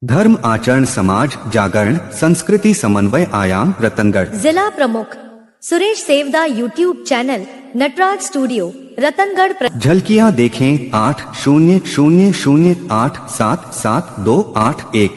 धर्म आचरण समाज जागरण संस्कृति समन्वय आयाम रतनगढ़। जिला प्रमुख Suresh Sevda YouTube channel Natraj studio Ratangarh. झलकियां देखें 8000877281।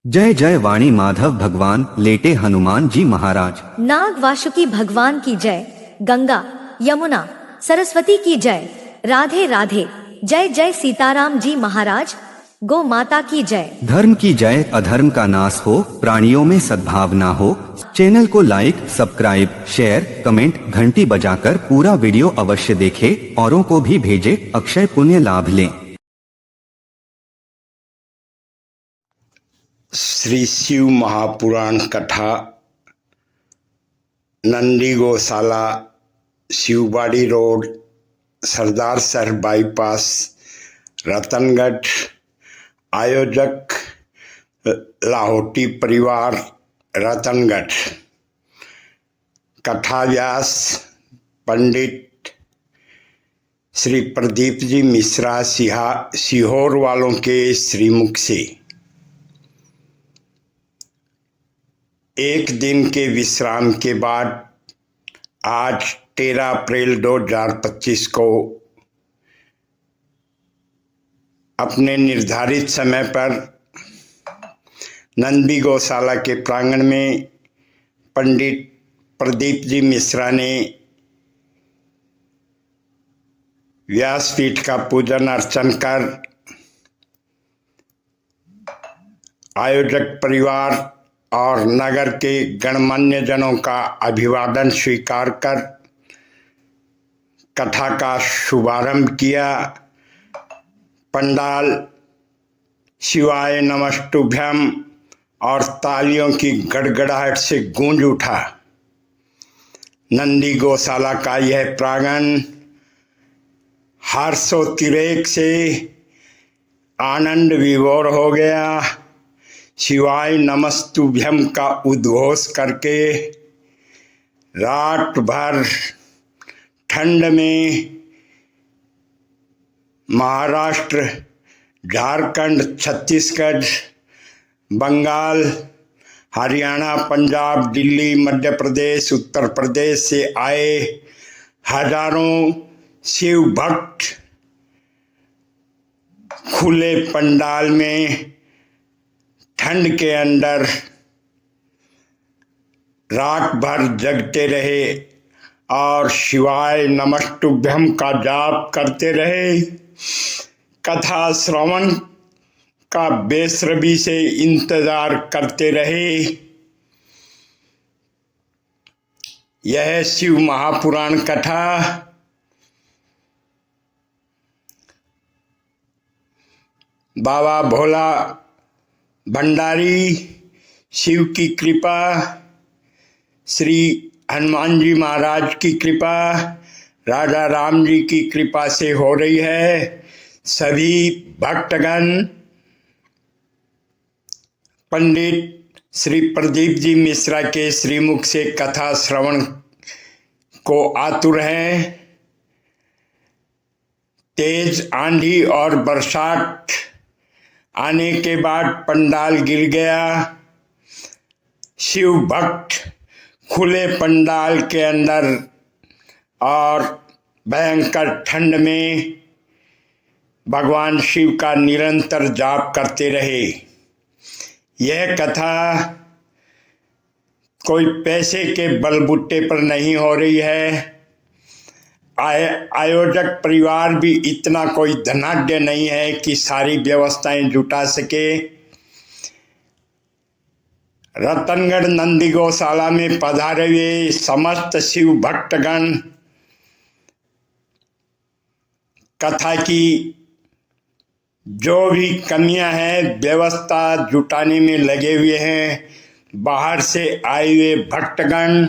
जय जय वाणी माधव भगवान लेटे हनुमान जी महाराज। नाग वासुकी भगवान की जय। गंगा यमुना सरस्वती की जय। राधे राधे। जय जय सीताराम जी महाराज। गो माता की जय। धर्म की जय। अधर्म का नाश हो, प्राणियों में सद्भावना हो। चैनल को लाइक सब्सक्राइब शेयर कमेंट घंटी बजाकर पूरा वीडियो अवश्य देखें, औरों को भी भेजें, अक्षय पुण्य लाभ लें। श्री शिव महापुराण कथा नंदी गौशाला शिवबाड़ी रोड सरदार शहर बाईपास रतनगढ़। आयोजक लाहौटी परिवार रतनगढ़। कथा व्यास पंडित श्री प्रदीप जी मिश्रा सीहोर वालों के श्रीमुख से। एक दिन के विश्राम के बाद आज 13 अप्रैल 2025 को अपने निर्धारित समय पर नंदी गौशाला के प्रांगण में पंडित प्रदीप जी मिश्रा ने व्यासपीठ का पूजन अर्चन कर आयोजक परिवार और नगर के गणमान्य जनों का अभिवादन स्वीकार कर कथा का शुभारंभ किया। पंडाल शिवाय नमस्तुभ्यम और तालियों की गड़गड़ाहट से गूंज उठा। नंदी गौशाला का यह प्रांगण हर्षोत्तिरेक से आनंद विभोर हो गया। शिवाय नमस्तुभ्यम का उद्घोष करके रात भर ठंड में महाराष्ट्र झारखंड छत्तीसगढ़ बंगाल हरियाणा पंजाब दिल्ली मध्य प्रदेश उत्तर प्रदेश से आए हजारों शिव भक्त खुले पंडाल में ठंड के अंदर रात भर जगते रहे और शिवाय नमस्तुभ्यम का जाप करते रहे। कथा श्रवण का बेसब्री से इंतजार करते रहे। यह शिव महापुराण कथा बाबा भोला भंडारी शिव की कृपा, श्री हनुमान जी महाराज की कृपा, राजा राम जी की कृपा से हो रही है। सभी भक्तगण पंडित श्री प्रदीप जी मिश्रा के श्रीमुख से कथा श्रवण को आतुर हैं। तेज आंधी और बरसात आने के बाद पंडाल गिर गया। शिव भक्त खुले पंडाल के अंदर और भयंकर ठंड में भगवान शिव का निरंतर जाप करते रहे। यह कथा कोई पैसे के बलबूते पर नहीं हो रही है। आयोजक परिवार भी इतना कोई धनाढ्य नहीं है कि सारी व्यवस्थाएं जुटा सके। रतनगढ़ नंदी गौशाला में पधारे हुए समस्त शिव भक्तगण कथा की जो भी कमियां हैं व्यवस्था जुटाने में लगे हुए हैं। बाहर से आए हुए भक्तगण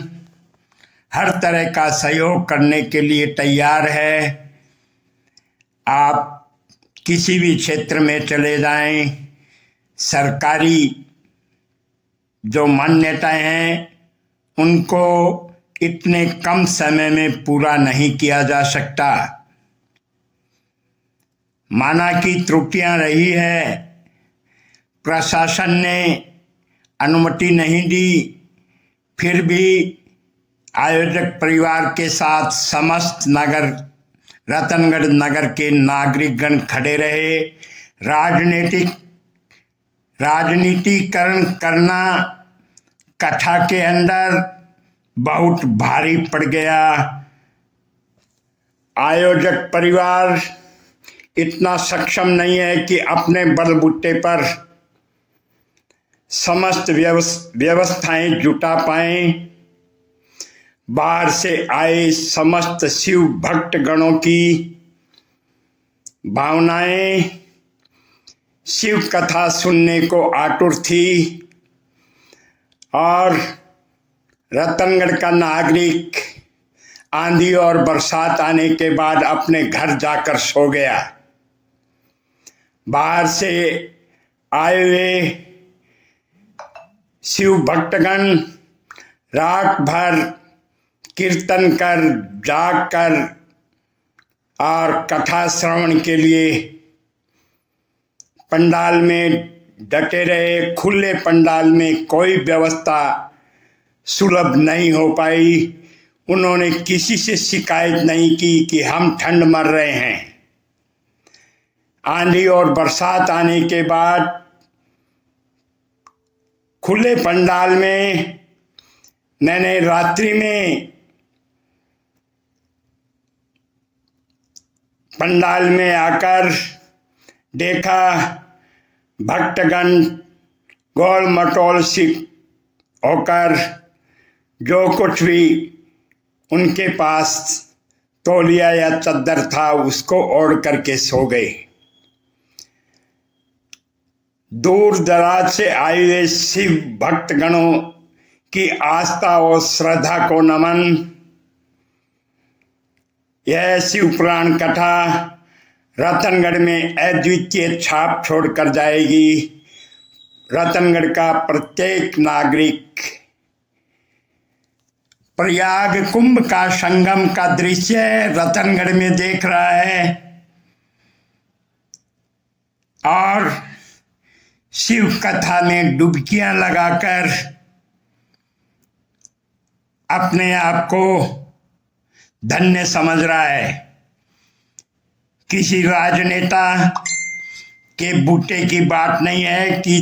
हर तरह का सहयोग करने के लिए तैयार है। आप किसी भी क्षेत्र में चले जाएं, सरकारी जो मान्यताएं हैं उनको इतने कम समय में पूरा नहीं किया जा सकता। माना कि त्रुटियां रही है प्रशासन ने अनुमति नहीं दी, फिर भी आयोजक परिवार के साथ समस्त नगर रतनगढ़ नगर के नागरिकगण खड़े रहे। राजनीतिकरण करना कथा के अंदर बहुत भारी पड़ गया। आयोजक परिवार इतना सक्षम नहीं है कि अपने बलबूते पर समस्त व्यवस्थाएं जुटा पाएं। बाहर से आए समस्त शिव भक्त गणों की भावनाएं शिव कथा सुनने को आतुर थी और रतनगढ़ का नागरिक आंधी और बरसात आने के बाद अपने घर जाकर सो गया। बाहर से आए हुए शिव भक्तगण रात भर कीर्तन कर जाग कर और कथा श्रवण के लिए पंडाल में डटे रहे। खुले पंडाल में कोई व्यवस्था सुलभ नहीं हो पाई। उन्होंने किसी से शिकायत नहीं की कि हम ठंड मर रहे हैं। आंधी और बरसात आने के बाद खुले पंडाल में मैंने रात्रि में पंडाल में आकर देखा भक्तगण गोल मटोल सी होकर जो कुछ भी उनके पास तौलिया या चद्दर था उसको ओढ़ करके सो गए। दूर दराज से आए हुए शिव भक्तगणों की आस्था और श्रद्धा को नमन। यह शिव पुराण कथा रतनगढ़ में अद्वितीय छाप छोड़कर जाएगी। रतनगढ़ का प्रत्येक नागरिक प्रयाग कुंभ का संगम का दृश्य रतनगढ़ में देख रहा है और शिव कथा में डुबकियां लगाकर अपने आप को धन्य समझ रहा है। किसी राजनेता के बूते की बात नहीं है कि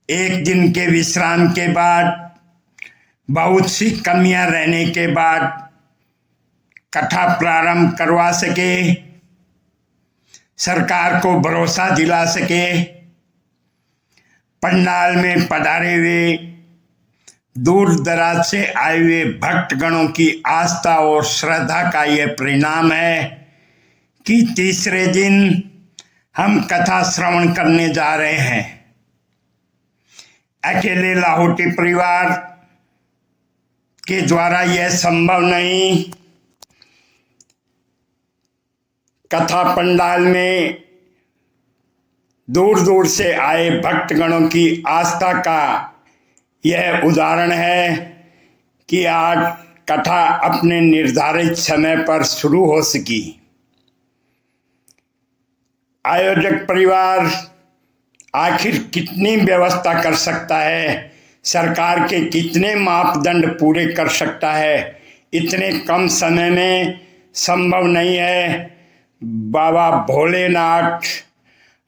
एक दिन के विश्राम के बाद बहुत सी कमियां रहने के बाद कथा प्रारंभ करवा सके, सरकार को भरोसा दिला सके। पंडाल में पधारे हुए दूर दराज से आए हुए भक्तगणों की आस्था और श्रद्धा का यह परिणाम है कि तीसरे दिन हम कथा श्रवण करने जा रहे हैं। अकेले लाहौटी परिवार के द्वारा यह संभव नहीं। कथा पंडाल में दूर दूर से आए भक्तगणों की आस्था का यह उदाहरण है कि आज कथा अपने निर्धारित समय पर शुरू हो सकी। आयोजक परिवार आखिर कितनी व्यवस्था कर सकता है, सरकार के कितने मापदंड पूरे कर सकता है, इतने कम समय में संभव नहीं है। बाबा भोलेनाथ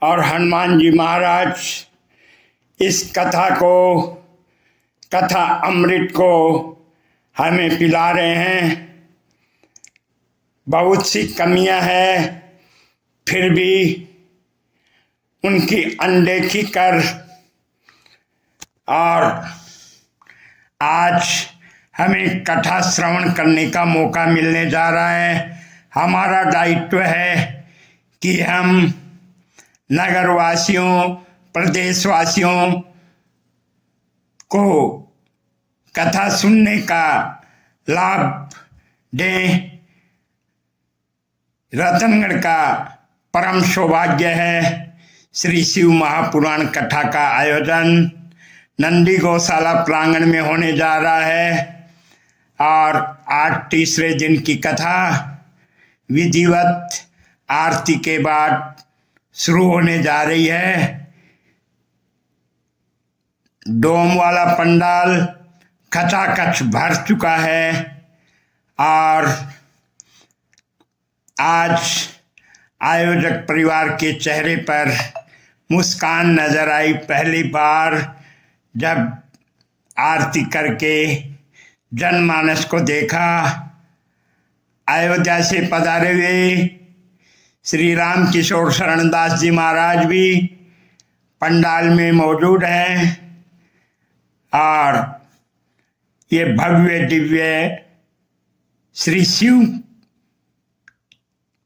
और हनुमान जी महाराज इस कथा अमृत को हमें पिला रहे हैं। बहुत सी कमियां हैं, फिर भी उनकी अनदेखी कर और आज हमें कथा श्रवण करने का मौका मिलने जा रहा है। हमारा दायित्व है कि हम नगरवासियों, प्रदेशवासियों को कथा सुनने का लाभ दें। रतनगढ़ का परम सौभाग्य है श्री शिव महापुराण कथा का आयोजन नंदी गौशाला प्रांगण में होने जा रहा है और आज तीसरे दिन की कथा विधिवत आरती के बाद शुरू होने जा रही है। डोम वाला पंडाल खचाखच भर चुका है और आज आयोजक परिवार के चेहरे पर मुस्कान नजर आई। पहली बार जब आरती करके जनमानस को देखा। अयोध्या से पधारे हुए श्री राम किशोर शरणदास जी महाराज भी पंडाल में मौजूद हैं और ये भव्य दिव्य श्री शिव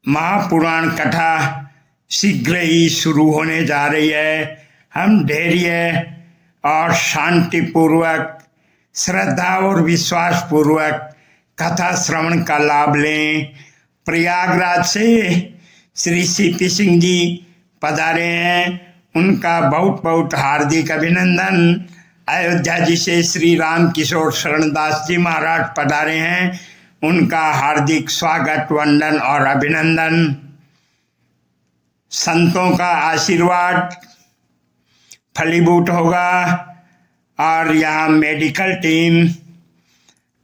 महापुराण कथा शीघ्र ही शुरू होने जा रही है। हम धैर्य और शांति पूर्वक, श्रद्धा और विश्वास पूर्वक कथा श्रवण का लाभ लें। प्रयागराज से श्री सीपी सिंह जी पधारे हैं, उनका बहुत बहुत हार्दिक अभिनंदन। अयोध्या जी से श्री राम किशोर शरणदास जी महाराज पधारे हैं, उनका हार्दिक स्वागत, वंदन और अभिनंदन। संतों का आशीर्वाद फलीभूत होगा और यहाँ मेडिकल टीम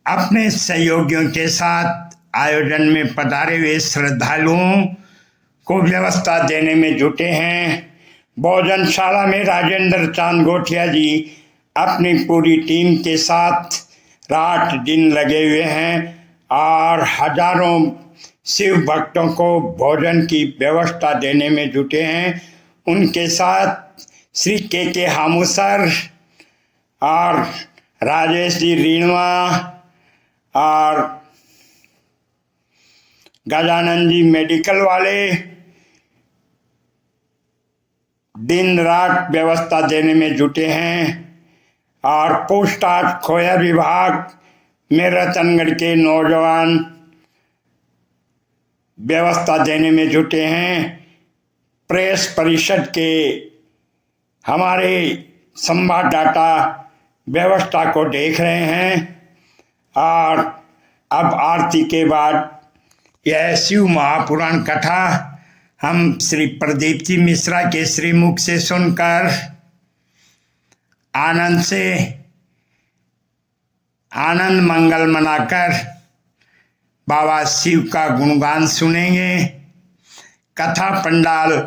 अपने सहयोगियों के साथ आयोजन में पधारे हुए श्रद्धालुओं को व्यवस्था देने में जुटे हैं। भोजनशाला में राजेंद्र चांद गोठिया जी अपनी पूरी टीम के साथ रात दिन लगे हुए हैं और हजारों शिव भक्तों को भोजन की व्यवस्था देने में जुटे हैं। उनके साथ श्री के हामूसर और राजेश जी रीणवा और गजानंद जी मेडिकल वाले दिन रात व्यवस्था देने में जुटे हैं। और पूछताछ खोया विभाग में रतनगढ़ के नौजवान व्यवस्था देने में जुटे हैं। प्रेस परिषद के हमारे संवाददाता व्यवस्था को देख रहे हैं और अब आरती के बाद यह शिव महापुराण कथा हम श्री प्रदीप जी मिश्रा के श्रीमुख से सुनकर आनंद मंगल मनाकर बाबा शिव का गुणगान सुनेंगे। कथा पंडाल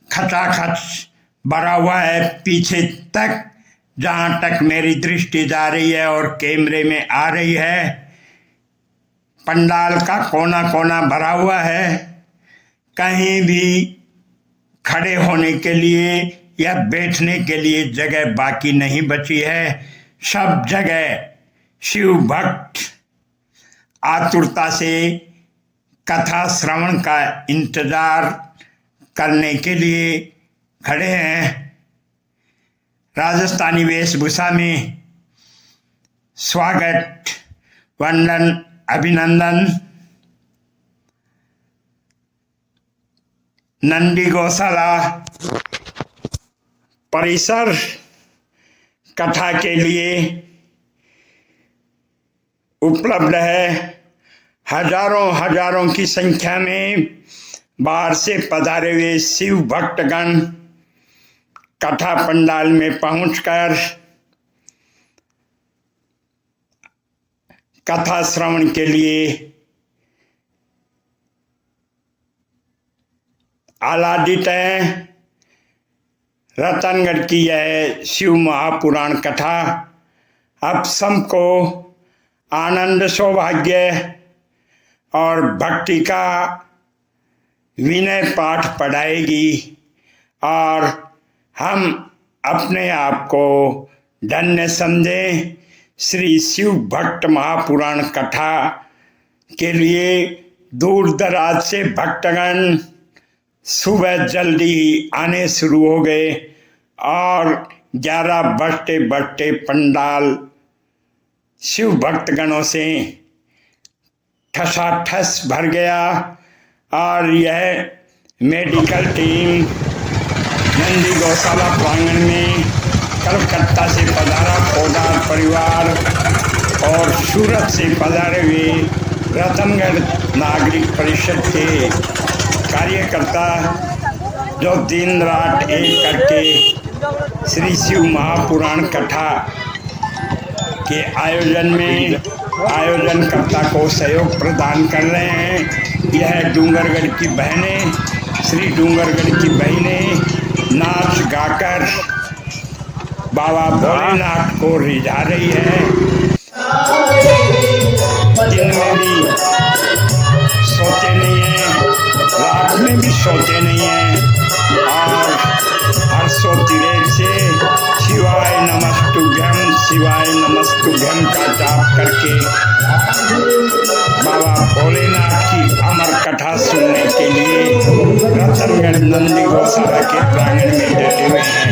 खचाखच भरा हुआ है पीछे तक, जहाँ तक मेरी दृष्टि जा रही है और कैमरे में आ रही है। पंडाल का कोना कोना भरा हुआ है, कहीं भी खड़े होने के लिए या बैठने के लिए जगह बाकी नहीं बची है। सब जगह शिव भक्त आतुरता से कथा श्रवण का इंतजार करने के लिए खड़े हैं। राजस्थानी वेशभूषा में स्वागत, वंदन, अभिनंदन। नंदी गौशाला परिसर कथा के लिए उपलब्ध है। हजारों की संख्या में बाहर से पधारे हुए शिव भक्तगण कथा पंडाल में पहुंचकर कथा श्रवण के लिए आह्लादित है। रतनगढ़ की यह शिव महापुराण कथा अब सबको आनंद, सौभाग्य और भक्ति का विनय पाठ पढ़ाएगी और हम अपने आप को धन्य समझें। श्री शिव भक्त महापुराण कथा के लिए दूर दराज से भक्तगण सुबह जल्दी ही आने शुरू हो गए और 11 बजते बजते पंडाल शिव भक्तगणों से ठसाठस भर गया और यह मेडिकल टीम नंदी गौशाला प्रांगण में कलकत्ता से पधारा पोदार परिवार और सूरत से पधारे हुए रतनगढ़ नागरिक परिषद के कार्यकर्ता जो दिन रात एक करके श्री शिव महापुराण कथा के आयोजनकर्ता को सहयोग प्रदान कर रहे हैं। यह डूंगरगढ़ की बहनें, श्री डूंगरगढ़ की बहनें नाच गाकर बाबा भोलेनाथ को रिझा रही है। दिन में भी सोते नहीं हैं, रात में भी सोते नहीं हैं और हर्षोत्तिरेक से शिवाय नमस्तुभ्यम का जाप करके बाबा भोलेनाथ की अमर कथा सुनने के लिए रतनगढ़ नंदी गौशाला के प्रांगण में डटे हुए हैं।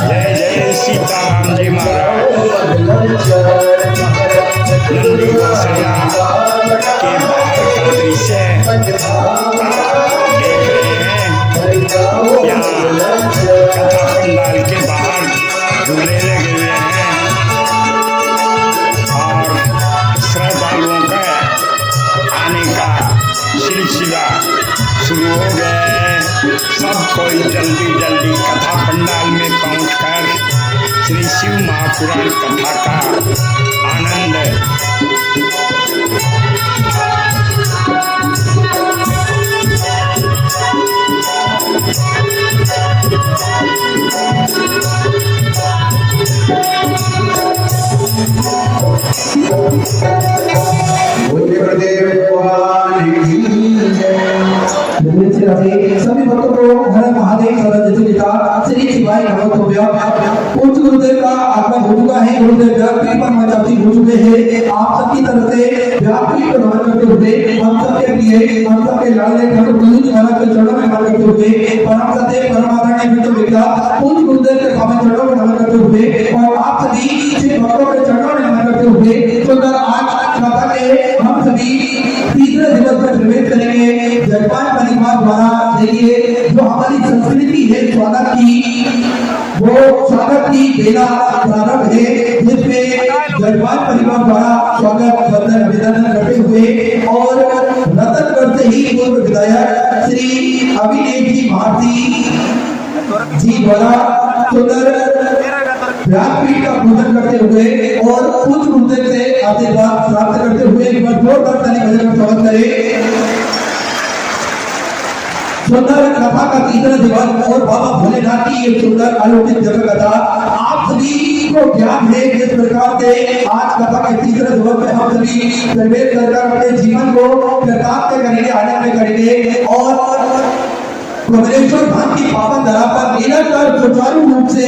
जय जय सीताराम जी महाराज। नंदी गौशाला के बाहर का दृश्य देख रहे हैं। यहाँ कथा पंडाल के बाहर झूले लगे हुए हैं और श्रद्धालुओं का आने का सिलसिला शुरू हो गया है। सब कोई जल्दी जल्दी कथा पंडाल में पहुंचकर श्री शिव महापुराण कथा का आनंद सभी भक्तों को हर महादेव श्री शिवाय पूज्य गुरुदेव का आगमन हो चुका है। गुरुदेव कृपा मचाती हो चुके हैं। आप सबकी तरफ से व्यापी को नमन करते हुए हम सबके लिए हम सबके लाडले ठाकुर गुरुजी महाराज के चरणों में नमन करते हुए परम सत्य परमात्मा के मित्र विद्या पूज्य गुरुदेव के पावन चरणों में नमन करते हुए और आप सभी शिव भक्तों के चरणों में नमन करते हुए सुंदर आज कथा के हम सभी तीसरे दिवस में प्रवेश करेंगे। जगपाल परिवार द्वारा देखिए जो हमारी संस्कृति है स्वागत की, वो स्वागत की बेला प्रारंभ है जिसमें जगपाल परिवार द्वारा स्वागत वंदन अभिनंदन करते हुए और रतनगढ़ से ही पूर्व विधायक श्री अभिनेक जी भारती जी द्वारा सुंदर व्यासपीठ का पूजन करते हुए और पूज्य गुरुदेव से आशीर्वाद प्राप्त करते हुए एक बार जोरदार ताली बजाकर स्वागत करें। सुंदर कथा का तीसरा दिवस और बाबा भोलेनाथ की एक सुंदर अलौकिक जगह कथा आप सभी को ज्ञान है। जिस प्रकार से आज कथा के तीसरे दिवस में हम सभी प्रवेश कर अपने जीवन को कृतार्थ करेंगे, आनंद में करेंगे और कमलेश्वर धाम की पावन धरा पर निरंतर सुचारू रूप से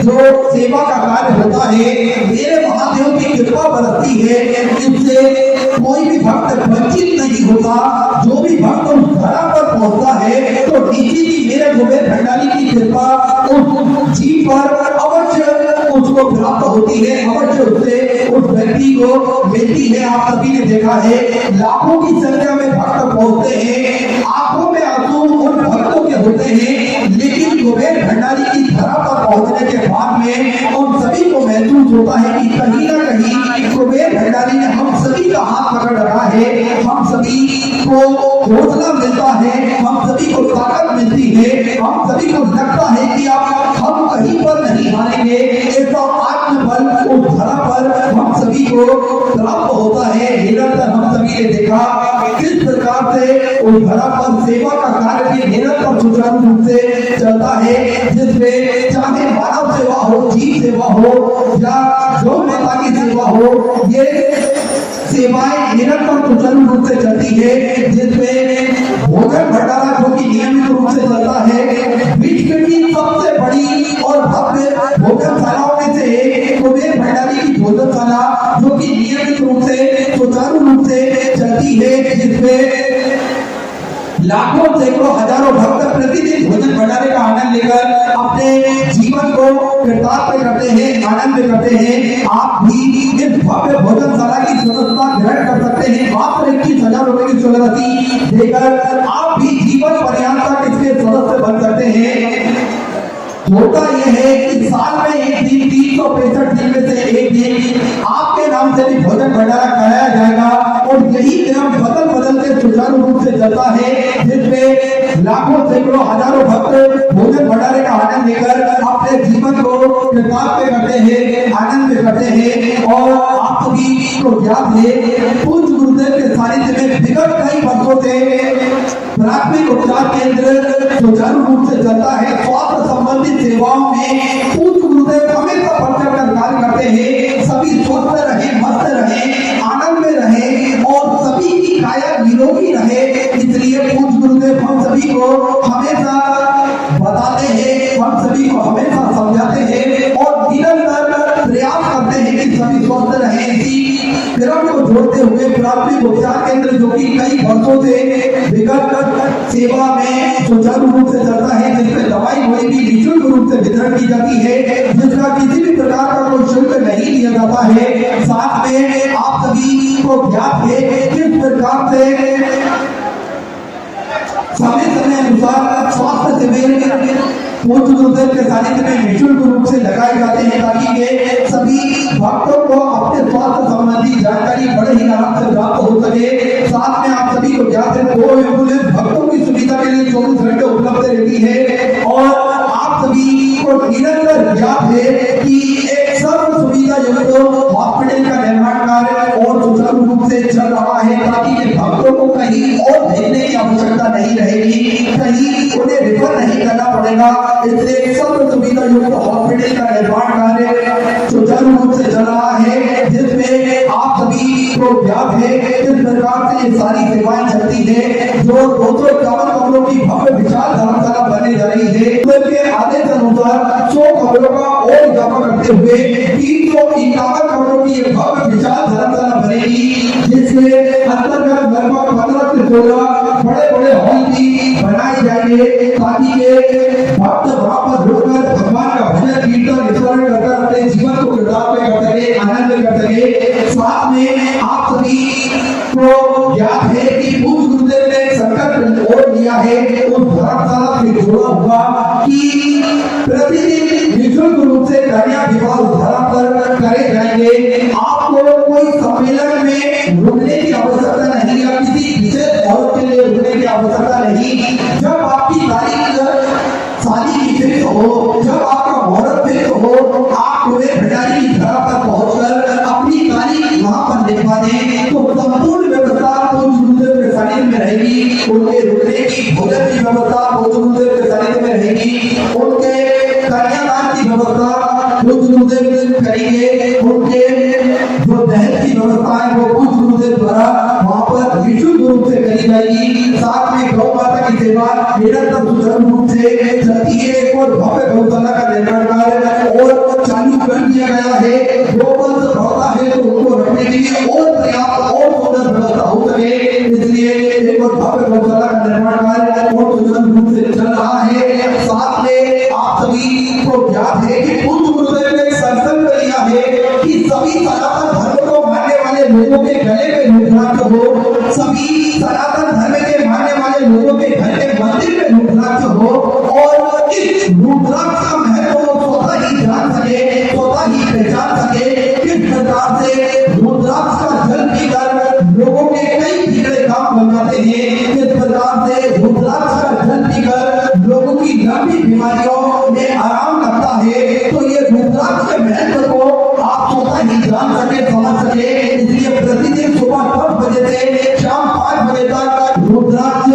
जो सेवा का कार्य होता है, मेरे महादेव की कृपा बरसती है। इससे कोई भी भक्त वंचित नहीं होता। जो भी भक्त उस धरा पर पहुंचता है तो किसी की मेरे कुबेर भंडारी की कृपा उस जीव पर अवश्य उसको प्राप्त होती है, अवश्य उससे उस व्यक्ति को मिलती है। आप सभी ने देखा है लाखों की संख्या में भक्त पहुंचते हैं, आंखों में आंसू उन भक्तों के होते हैं, लेकिन कुबेर भंडारी की धरा पर पहुंचने के बाद में उन सभी को महसूस होता है कि कहीं ना कहीं कुबेर भंडारी ने हम सभी का हाथ पकड़ रखा है, हम सभी को हौसला मिलता है, हम सभी को ताकत मिलती है, हम सभी को लगता है कि हम कहीं पर नहीं हारेंगे। ऐसा आत्मबल उस धरा पर हम सभी को प्राप्त होता है। निरंतर हम सभी ने देखा किस प्रकार से उस धरा पर सेवा का कार्य भी निरंतर सुचारू रूप से चलता है, जिसमें चाहे मानव सेवा हो, जीव सेवा हो या गौ माता की सेवा हो, ये सेवाएं निरंतर सुचारू रूप से चलती है। जिसमें भोजन भंडारा जो कि नियमित रूप से चलता है, विश्व की सबसे बड़ी और भव्य भोजनशालाओं में से एक कुबेर भंडारी की भोजनशाला जो कि नियमित रूप से सुचारू रूप से चलती है, जिसमें लाखों सैकड़ों हजारों भक्त प्रतिदिन भोजन भंडारे का आनंद लेकर अपने जीवन को कृतार्थ करते हैं, आनंद करते हैं। आप भी इस भव्य भोजनशाला की सदस्यता ग्रहण कर सकते हैं। मात्र 21,000 रुपए की सदस्यता देकर आप भी जीवन पर्यंत तक इसके सदस्य बन सकते हैं। होता यह है कि साल में एक दिन 365 दिन में से एक दिन आपके नाम से भी भोजन भंडारा कराया जाएगा और यही क्रम बदल बदल के सुचारू रूप से चलता है, जिसमें लाखों सैकड़ों हजारों भक्त भोजन भंडारे का आनंद लेकर अपने जीवन को कृतार्थ करते हैं, आनंद में करते हैं। और आप सभी को याद है पूज्य गुरुदेव के सानिध्य में विगत कई वर्षों से प्राथमिक उपचार केंद्र सुचारू रूप से चलता है। स्वास्थ्य संबंधित सेवाओं में पूज्य गुरुदेव हमेशा बढ़ चढ़ कर कार्य करते हैं। सभी स्वस्थ रहे, मस्त रहे, आनंद में रहे और सभी की काया निरोगी रहे। इसलिए पूज्य गुरुदेव हम सभी को हमेशा बताते हैं, हम सभी को हमेशा समझाते हैं और निरंतर प्रयास करते हैं कि सभी स्वस्थ रहे। इसी क्रम को जोड़ते हुए प्राथमिक उपचार केंद्र जो कि कई वर्षों से विगत सेवा में सुचारू रूप से चलता है, जिसमें दवाई कोई भी निःशुल्क रूप से वितरण की जाती है, जिसका किसी भी प्रकार का कोई शुल्क नहीं लिया जाता है। साथ में आप सभी को ज्ञात है किस प्रकार से समय समय अनुसार स्वास्थ्य शिविर पूज्य गुरुदेव के सानिध्य में निःशुल्क रूप से लगाए जाते हैं, ताकि ये सभी भक्तों को अपने स्वास्थ्य संबंधी जानकारी बड़े ही आराम से प्राप्त हो सके। साथ में आप सभी को ज्ञात है 2 एम्बुलेंस भक्तों की सुविधा के लिए 24 घंटे उपलब्ध रहती है। और आप सभी को निरंतर ज्ञात है कि एक सर्व सुविधा युक्त हॉस्पिटल का निर्माण कार्य और सुचारू रूप से चल रहा है, ताकि भक्तों को कहीं और भेजने की आवश्यकता नहीं रहेगी, कहीं उन्हें रेफर नहीं करना पड़ेगा। इसलिए सर्व सुविधा युक्त हॉस्पिटल का निर्माण कार्य सुचारू रूप से चल रहा है, जिसमें आप सभी को ज्ञात है किस प्रकार से ये सारी सेवाएं चलती है। जो 251 कमरों की भव्य विशाल धर्मशाला बनने जा रही है, उसके आदेश अनुसार 100 कमरों का और इजाफा करते हुए 351 कमरों की एक भव्य विशाल धर्मशाला बनेगी, जिसके अंतर्गत लगभग 15 से 16 बड़े बड़े हॉल भी बनाए जाएंगे, ताकि ये भक्त वहां पर रुककर भगवान का भजन कीर्तन स्मरण करकर अपने जीवन को कृतार्थ कर सके, आनंद कर सके। साथ में आप सभी को ज्ञात है कि पूज्य गुरुदेव ने संकल्प और लिया है उस धर्मशाला से जुड़ा हुआ कि प्रतिदिन निःशुल्क रूप से कन्या विवाह धर्म पर करे जाएंगे। आपको कोई सम्मेलन में रुकने की आवश्यकता नहीं या किसी विशेष औरत के लिए रुकने की आवश्यकता नहीं। जब आपकी तारीख शादी की फिक्स हो, जब आपका मुहूर्त फिक्स हो, आप पूरे भंडारी की धरा पर पहुंचकर अपनी तारीख वहां पर लिखवा दें, तो संपूर्ण व्यवस्था पूज्य गुरुदेव के सानिध्य में रहेगी। उनके रुकने की, भोजन की व्यवस्था पूज्य गुरुदेव के सानिध्य में रहेगी। उनके कन्यादान की व्यवस्था पूज्य गुरुदेव करेंगे। उनके जो दहेज की व्यवस्था है वो पूज्य गुरुदेव द्वारा वहां पर निःशुल्क रूप से करी जाएगी। साथ में गौ माता की सेवा निरंतर सुचारू रूप से चलती है। एक और भव्य गौशाला का निर्माण कार्य और चालू कर दिया गया है। गोवंश बढ़ता है तो उनको रखने के लिए और पर्याप्त और सुंदर व्यवस्था हो सके, इसलिए एक और भव्य गौशाला का निर्माण कार्य और सुचारू रूप से चल रहा है। साथ में आप सभी को ज्ञात है कि पूज्य गुरुदेव ने संकल्प लिया है कि सभी सनातन धर्म को मानने वाले लोगों के गले में रुद्राक्ष हो, सभी सनातन धर्म के मानने वाले लोगों के घर के मंदिर में रुद्राक्ष हो और इस रुद्राक्ष का महत्व वो स्वतः ही जान सके, स्वतः ही पहचान सके। किस प्रकार से रुद्राक्ष का जल पीकर लोगों के कई बिगड़े काम बन जाते हैं, किस प्रकार से रुद्राक्ष का जल पीकर लोगों की लंबी बीमारियों में आराम लगता है। तो ये रुद्राक्ष के महत्व को आप स्वतः ही जान सके, समझ सके। इसलिए प्रतिदिन सुबह 10 बजे से शाम 5 बजे तक रुद्राक्ष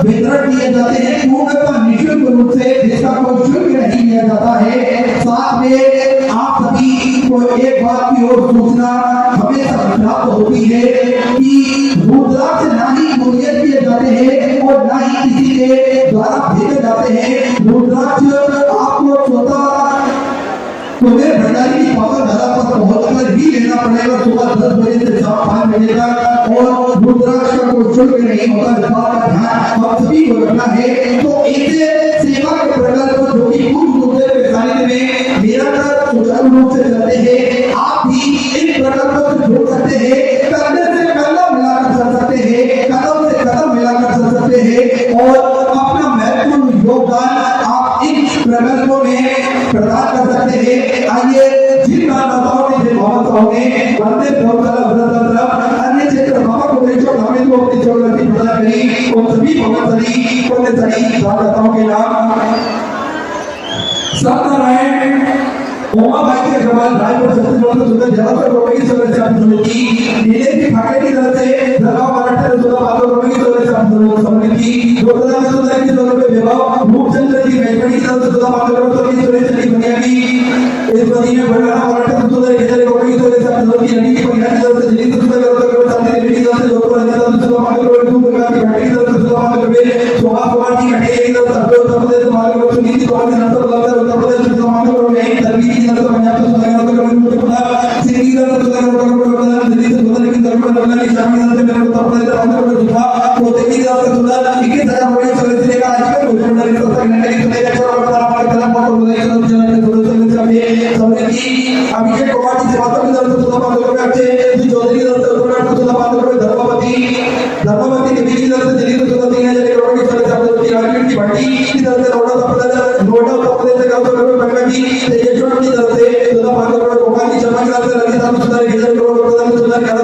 वितरण किए जाते हैं, पूर्णतः निःशुल्क रूप से, जिसका कोई शुल्क नहीं लिया जाता है। साथ में आप सभी को एक बात की और सूचना हमेशा प्राप्त होती है कि रुद्राक्ष ना ही मुहैया किए जाते हैं और ना ही किसी के द्वारा भेजे जाते हैं। रुद्राक्ष आपको स्वतः तुम्हें भंडारी की पावन धरा पर पहुंचकर ही लेना पड़ेगा, सुबह 10 बजे से शाम 5 बजे तक। और रुद्राक्ष का कोई शुल्क नहीं होगा, इस बात का ध्यान आप सभी को रखना है। तो ऐसे सेवा के प्रकल्प जो कि पूज्य गुरुदेव के सानिध्य में निरंतर सुचारू रूप से चलते हैं, आप भी इन प्रकल्पों से जुड़ सकते हैं। कंधे से कंधा मिलाकर चल सकते हैं, कदम से कदम मिलाकर चल सकते हैं और अपना महत्वपूर्ण योगदान आप इन प्रकल्पों में प्रदान कर सकते हैं। आइए जिन माताओं ने, जिन माताओं ने वंदे गौशाला व्रत अन्य क्षेत्र बाबा को सभी को अपनी जरूरत प्रदान करी। उन सभी भगवंतरी पुण्यधनी दाताओं के नाम सत्यनारायण उमा भाई के अग्रवाल रायपुर छत्तीसगढ़ से सुंदर जलाकर रोगी सुंदर श्याम समिति नीले की फाटे की तरफ से दरगाह मराठा से सुंदर बाबू रोगी सुंदर श्याम समिति 2017 की दोनों पे विवाह रूपचंद्र की बैठकी की तरफ से सुंदर बाबू रोगी सुंदर चली दुनिया की इस बनी में बड़ाना मराठा से सुंदर इधर रोगी सुंदर श्याम समिति यानी कि परिवार की तरफ से दिल्ली से सुंदर करोड़ शांति देवी की तरफ से डॉक्टर अनिता से सुंदर बाबू रोगी दो प्रकार की बैठकी की तरफ से सुंदर बाबू रोगी शोभा कुमार की बैठकी की तरफ से उत्तर प्रदेश बाबू रोगी नीति कौन के नाम पर उत्तर प्रदेश सुंदर बाबू रोगी तरबी की तरफ से पंजाब से सुंदर करोड़ सिंधी की तरफ से सुंदर करोड़ दिल्ली से सुंदर की तरफ से की शाम की तरफ से मेरे उत्तर प्रदेश आंध्र प्रदेश था पोते की तरफ से सुंदर 21000 रुपए से लेकर आज तक मुझे की तरफ से घंटे की सुंदर अच्छा और बड़ा हमारे कला फोटो बनाई तो जन के सुंदर से समिति अभिषेक कुमार जी सेवा की तरफ से सुंदर बाबू रोगी अच्छे जी चौधरी की तरफ से उत्तर सुंदर बाबू रोगी धर्मपति देवी की तरफ से दिल्ली से सुंदर 3000 करोड़ की तरफ से राजवीर की भट्टी की तरफ से नोएडा उत्तर प्रदेश से गांव करोड़ बंगा की तेजस्वी की तरफ से सुंदर बाबू रोगी गोपाल की शर्मा की तरफ से रवि साहब सुंदर 1000 करोड़ प्रदान सुंदर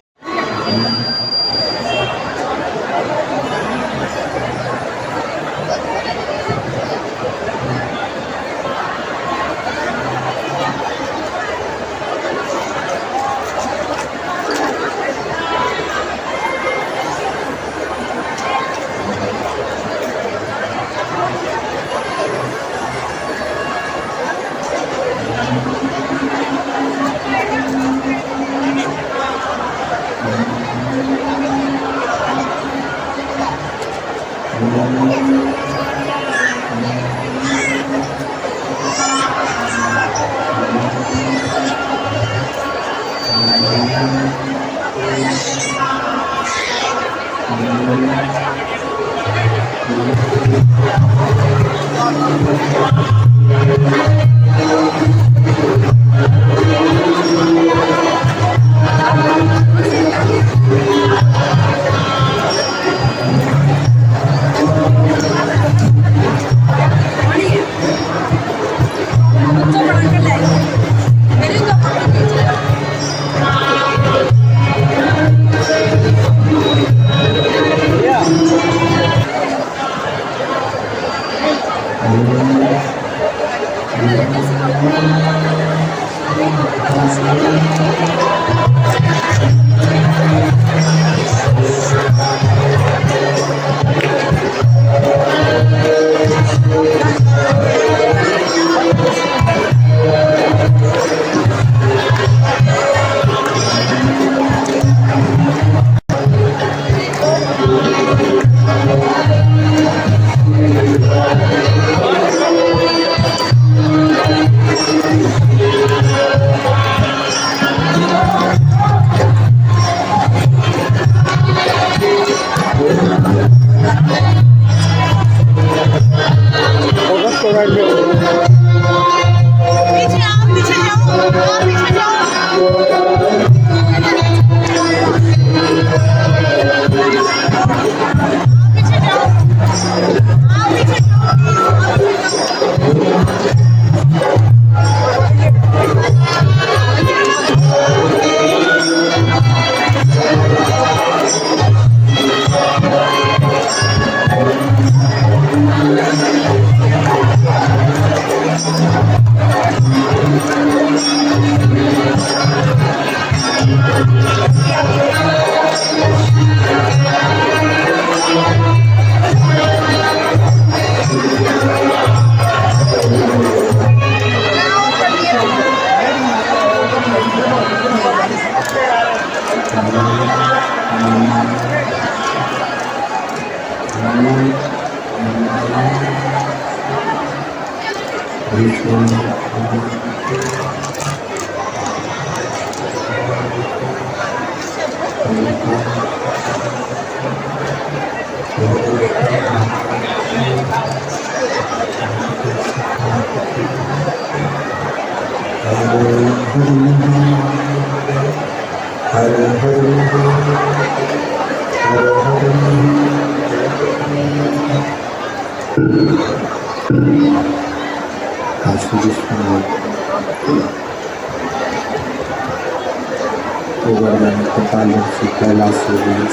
कैलाश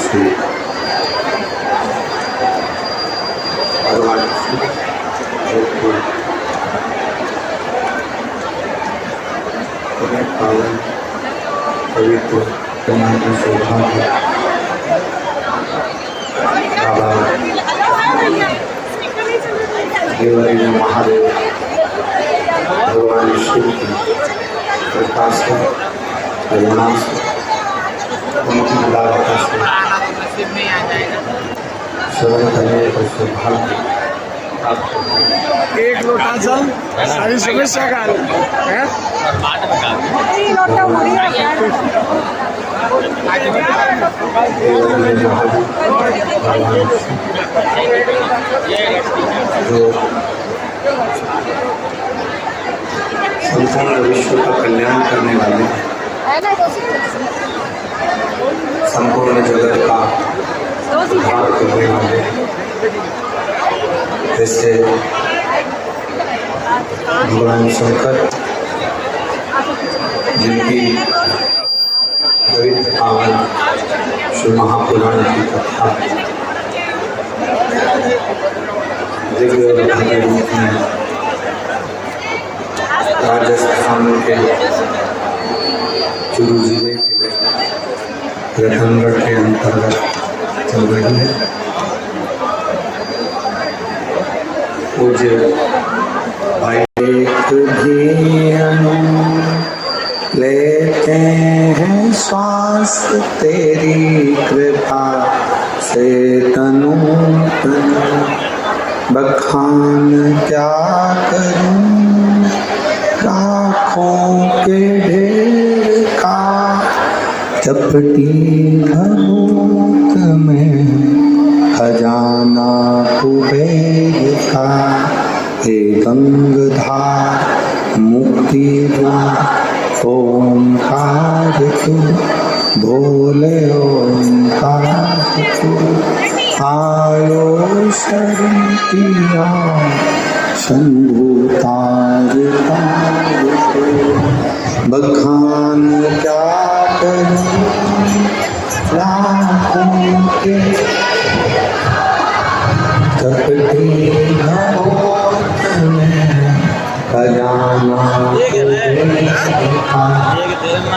से भगवान पावन पवित्र सौभाग्य बाबा देवराय महादेव भगवान शिव की कृपा से करुणा से उनकी उदारता से श्रवण करने का सौभाग्य प्राप्त हो। एक लोटा जल सारी समस्या का हल है। जो संपूर्ण विश्व का कल्याण करने वाले, संपूर्ण जगत का उद्धार करने वाले, जैसे भगवान शंकर जिनकी पवित्र पावन शिव महापुराण की कथा दिव्य और भव्य रूप में राजस्थान के चूरू जिले के रतनगढ़ के अंतर्गत चल रही है। पूज्य भाई लेते हैं श्वास तेरी कृपा से तनु तन बखान क्या करूं लाखों के ढेर का चपटी भूत में खजाना कुबेर का हे गंगधार मुक्ति द्वार ओंकार तू भोले ओंकार तू आयो शरण किया शंभु तार तार तू बखान क्या करूं लाखों के कपटी भोत में खजाना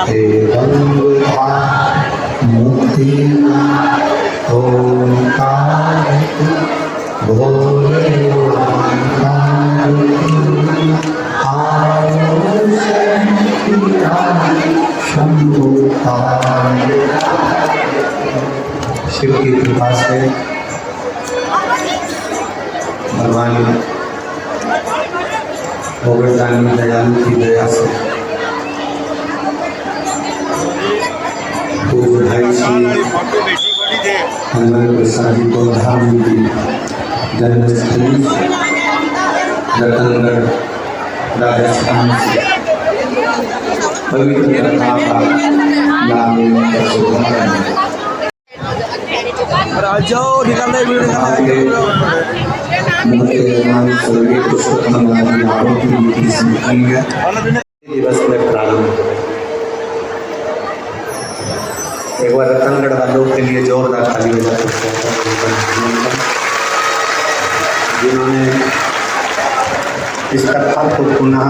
हे गंगधार मुक्ति ओंकार भोले ओंकार शंभु शिव की कृपा से भगवान गोवर्धन दयालु की दया से पूज्य भाई श्री हनुमान प्रसाद जी को धाम की जन्मस्थली रतनगढ़ राजस्थान से पवित्र कथा का नाम लेने का सौभाग्य दिवस में प्रारंभ। एक बार रतनगढ़ वालों के लिए जोरदार ताली बजा सकते हैं जिन्होंने इस कथा को पुनः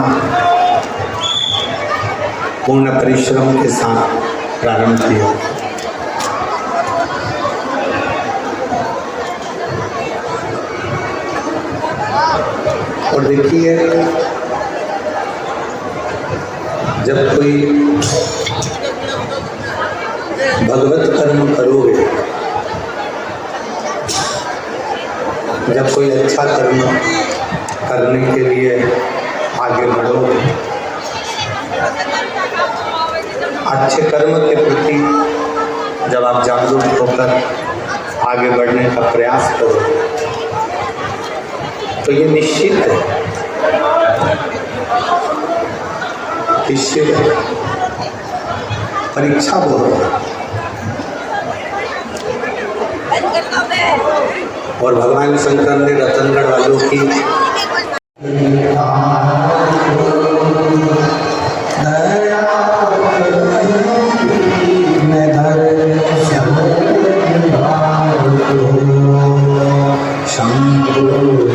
पूर्ण परिश्रम के साथ प्रारंभ किया। और देखिए जब कोई भगवत कर्म करोगे, जब कोई अच्छा कर्म करने के लिए आगे बढ़ोगे, अच्छे कर्म के प्रति जब आप जागरूक होकर आगे बढ़ने का प्रयास करोगे तो ये निश्चित है परीक्षा बहुत है। और भगवान शंकर ने रतनगढ़ वालों की शंभु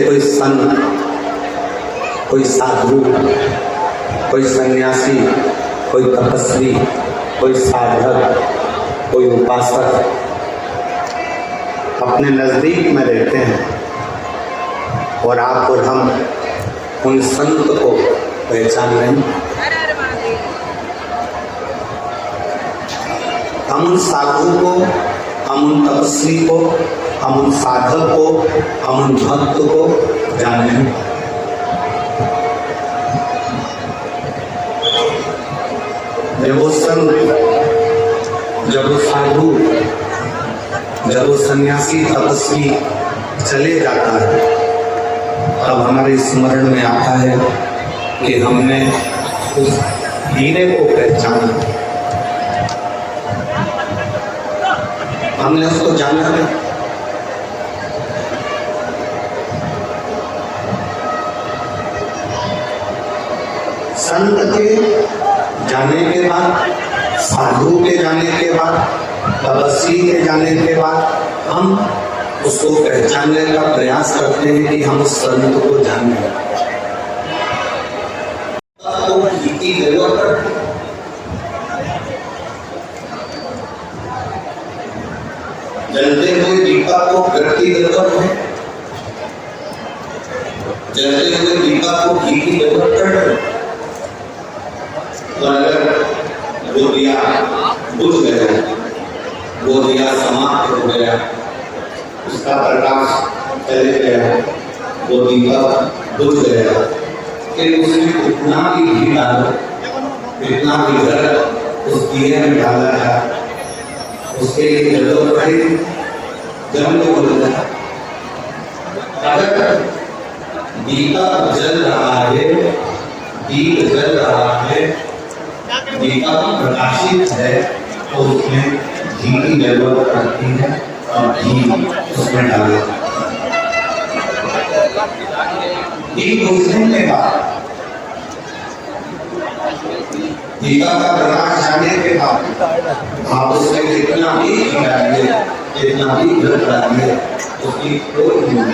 कोई संत, कोई साधु, कोई सन्यासी, कोई तपस्वी, कोई साधक, कोई उपासक अपने नजदीक में रहते हैं और आप और हम उन संत को पहचान नहीं, हम उन साधु को, हम उन तपस्वी को, हम उन साधक को, हम उन भक्त को जान नहीं। जब वो संत, जब वो साधु, जब वो सन्यासी तपस्वी चले जाता है, तब हमारे स्मरण में आता है कि हमने उस हीरे को पहचाना, हमने उसको जाना है। संत के जाने के बाद, साधु के जाने के बाद, तपस्वी के जाने के बाद हम उसको पहचानने का प्रयास करते हैं कि हम उस संत को जाने। तो की जरूरत है, जलते हुए दीपक को घर की जरूरत है, जलते हुए दीपक को घी की जरूरत है। तो अगर वो दिया बुझ गया, वो दिया समाप्त हो गया, उसका प्रकाश चले गया, वो दीपक बुझ गया, फिर उसमें कितना भी घी डालो, कितना भी घर उस दिए में डाला जाए, उसके लिए जरूरत पड़ेगी, जम के बोल जाए। अगर दीपक जल रहा है, दीप जल रहा है, दीपक प्रकाशित है, तो उसमें घी की जरूरत पड़ती है और घी उसमें डाला। घी बुझने के बाद, दीपक का प्रकाश जाने के बाद आप उसमें कितना भी घी डालिए, कितना भी जल डालिए, उसकी कोई नहीं,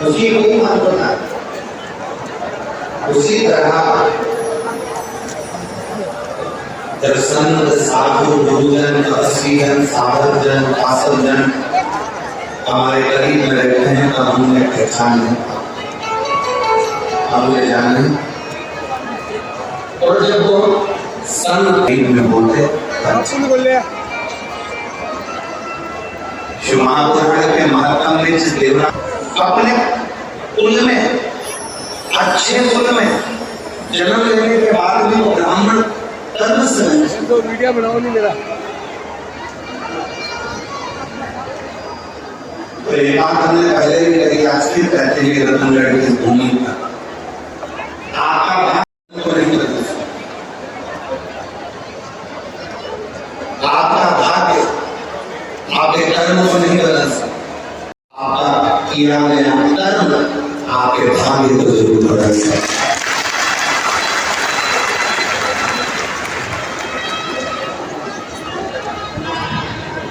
उसकी कोई महत्वता। उसी तरह जब संत, साधु, गुरुजन, तपस्वी जन, साधक जन, उपासक जन हमारे करीब में रहते हैं, तब हमने पहचान नहीं, हमने जाना नहीं। और जब वो संत में बोलते, शिव महापुराण के महात्मा में जिस देवरा अपने कुल में, अच्छे कुल में जन्म लेने के बाद भी वो ब्राह्मण कर्म से तो वीडियो बनाओ नहीं मेरा। तो ये बात हमने पहले भी कही, आज फिर कहते हैं कि रतनगढ़ की भूमि पर आपका भाग्य को नहीं बदल सकता, आपका भाग्य आपके कर्म को नहीं बदल सकता, आपका किया गया कर्म आपके भाग्य को जरूर बदल सकता।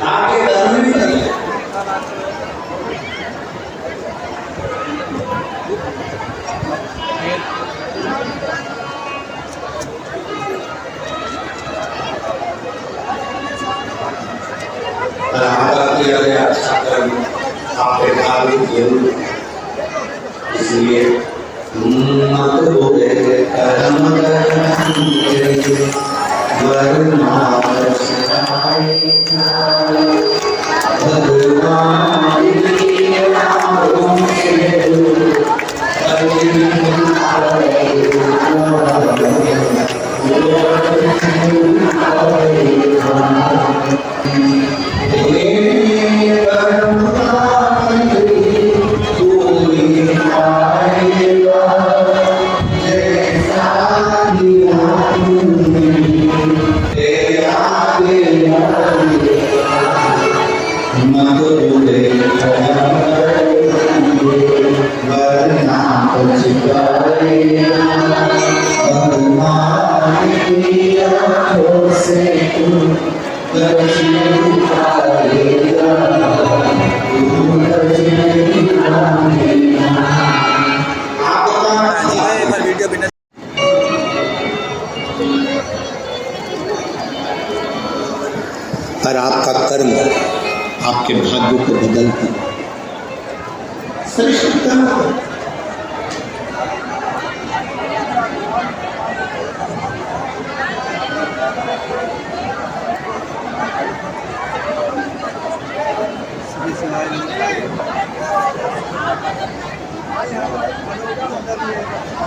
आपके कर्म भी बदल किया गया अच्छा कर्म आपके भाग्य जरूर। इसलिए मत बोले कर्म और आपका कर्म आपके भाग्य को बदलता है। सृष्टि का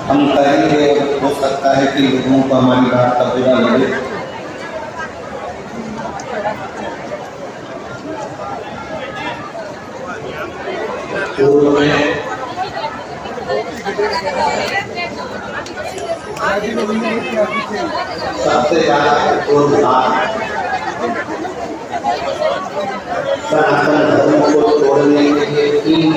हम कहेंगे, हो सकता है कि लोगों को हमारी बात का बुरा लगे, पूर्व में सबसे ज्यादा सनातन धर्म को तोड़ने के लिए तीन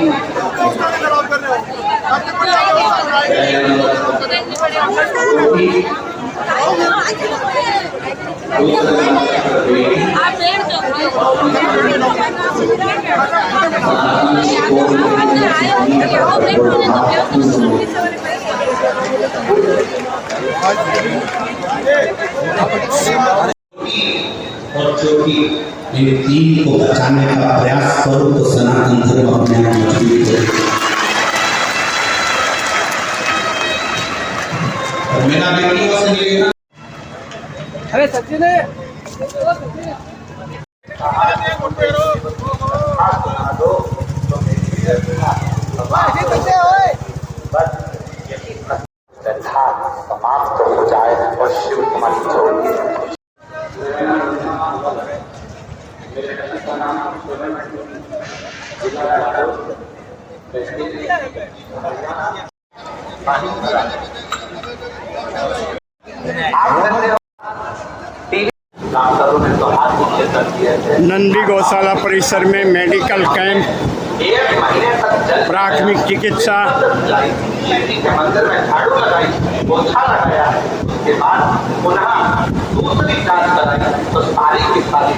और चोटी इन तीन को बचाने का प्रयास करो तो सनातन धर्म अपने आप मजबूत हो। और मेरा बेटियों से निवेदन, अरे सचिन है समाप्त हो जाए और शिव कुमार नंदी गौशाला परिसर में मेडिकल कैंप, प्राथमिक चिकित्सा, मंदिर में झाड़ू लगाई, पोछा लगाया, उसके बाद पुनः दूसरी जांच कराई तो सारी की सारी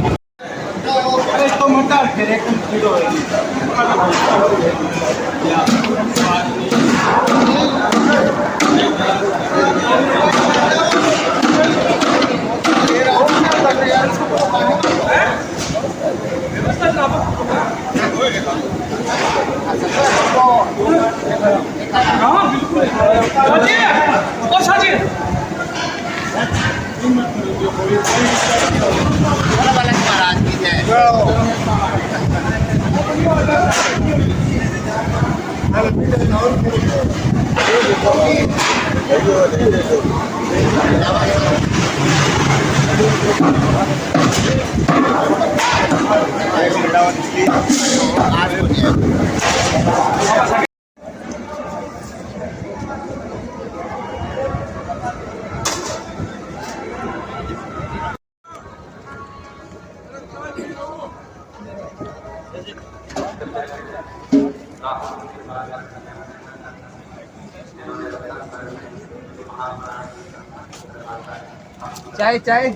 चाय चाय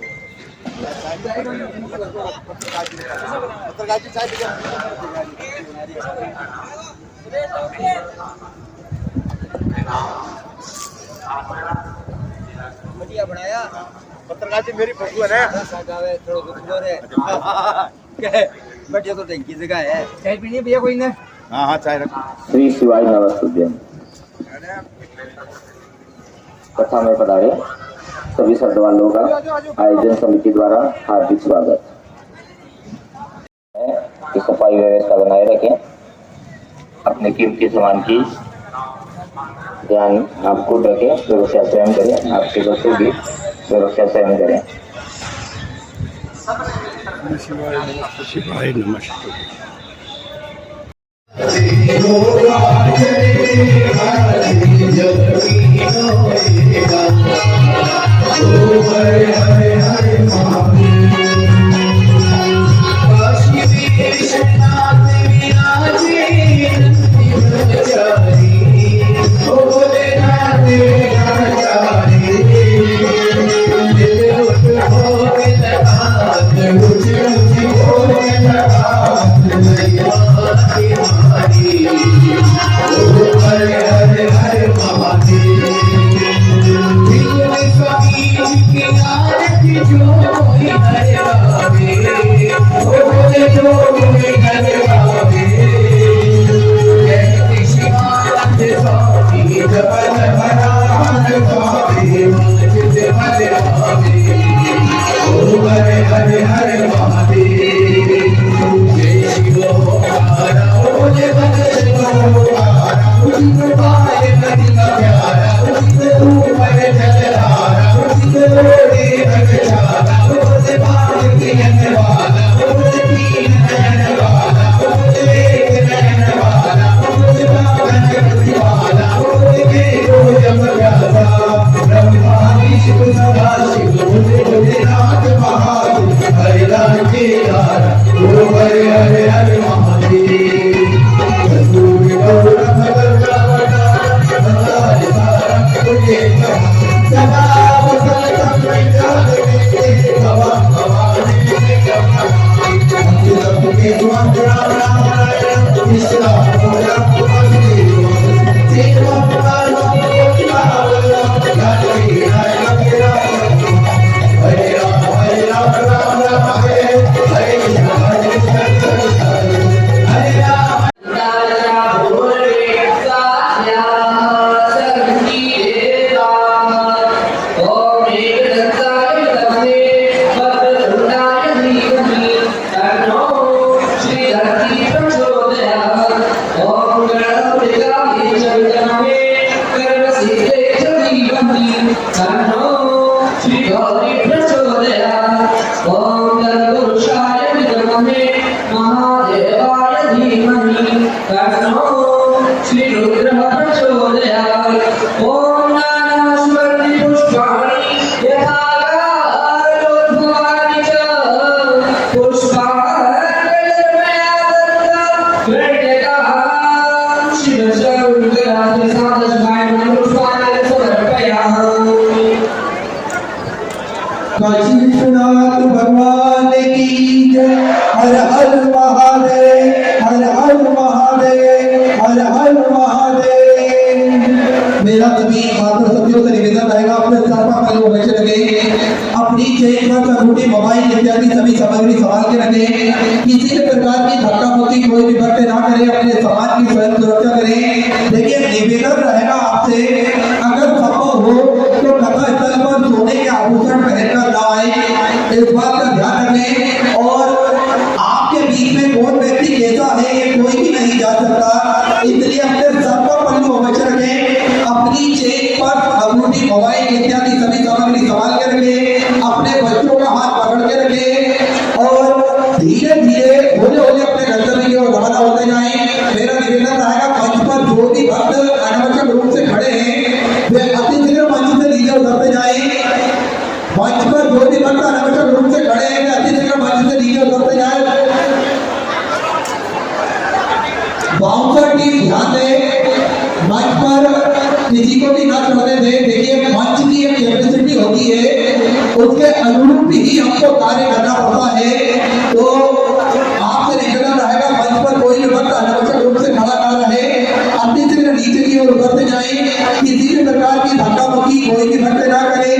बढ़िया बनाया पत्रकार जी, मेरी फोटो है बढ़िया, तो टंकी जगह है। चाय पीनी है भैया कोई ने? हाँ हाँ चाय रखो। श्री शिवाय नमस्तुभ्यम। कथा में पधारे सभी श्रद्धालुओं का आयोजन समिति द्वारा हार्दिक स्वागत है कि सफाई व्यवस्था बनाए रखें, अपने कीमती सामान की ध्यान आप खुद रखें, व्यवस्था स्वयं करें, आपके बच्चों की व्यवस्था स्वयं करें। शिवाय नमस्ते। हरे तन्नो श्री गौरी प्रचोदयात् ओम तत्पुरुषाय विद्महे महादेवाय धीमहि तन्नो श्री रुद्रः प्रचोदयात् ओम नानास्वर्णि पुष्पाणि यथा गारोद्भवानि च पुष्पाणि काशी विश्वनाथ भगवान की जय। हर हर महादेव, हर हर महादेव, हर हर महादेव। मेरा सभी माता सखियों से निवेदन रहेगा, अपने सर्पा कल हमेशा रखें, अपनी जेब में अंगूठी, मोबाइल इत्यादि सभी सामग्री संभाल के रखें। किसी भी प्रकार की धक्का मुक्की कोई भी भक्त ना करे, अपने समाज की स्वयं सुरक्षा करें। देखिए निवेदन रहेगा आपसे, अगर संभव हो तो कथा स्थल पर सोने के आभूषण पहनकर ना आए, इस बात का ध्यान रखें। और आपके बीच में कौन व्यक्ति कैसा है ये कोई भी नहीं जा सकता, इसलिए अपने सर पर पल्लू हमेशा रखें, अपनी जेब पर अंगूठी, मोबाइल इत्यादि सभी सामग्री संभाल के रखें, अपने बच्चों का हाथ पकड़ के रखें और धीरे धीरे होले होले अपने गंतव्य की ओर रवाना होते जाएं। मेरा निवेदन रहेगा, मंच पर जो भी भक्त अनावश्यक रूप से खड़े हैं वे अति शीघ्र मंच से नीचे उतरते जाएं। मंच पर जो भी भक्त अनावश्यक रूप से खड़े हैं वे अति शीघ्र मंच से नीचे उतरते जाएं। बाउंसर टीम ध्यान दें, मंच पर किसी को भी न चढ़ने दें। देखिए मंच की एक कैपेसिटी होती है, उसके अनुरूप ही हमको कार्य करना पड़ता है। तो आपसे निवेदन रहेगा, मंच पर कोई भी भक्त अनावश्यक रूप से खड़ा ना रहे, अति शीघ्र नीचे की ओर उतरते जाएं। किसी भी प्रकार की धक्का मुक्की कोई भी भक्त ना करे,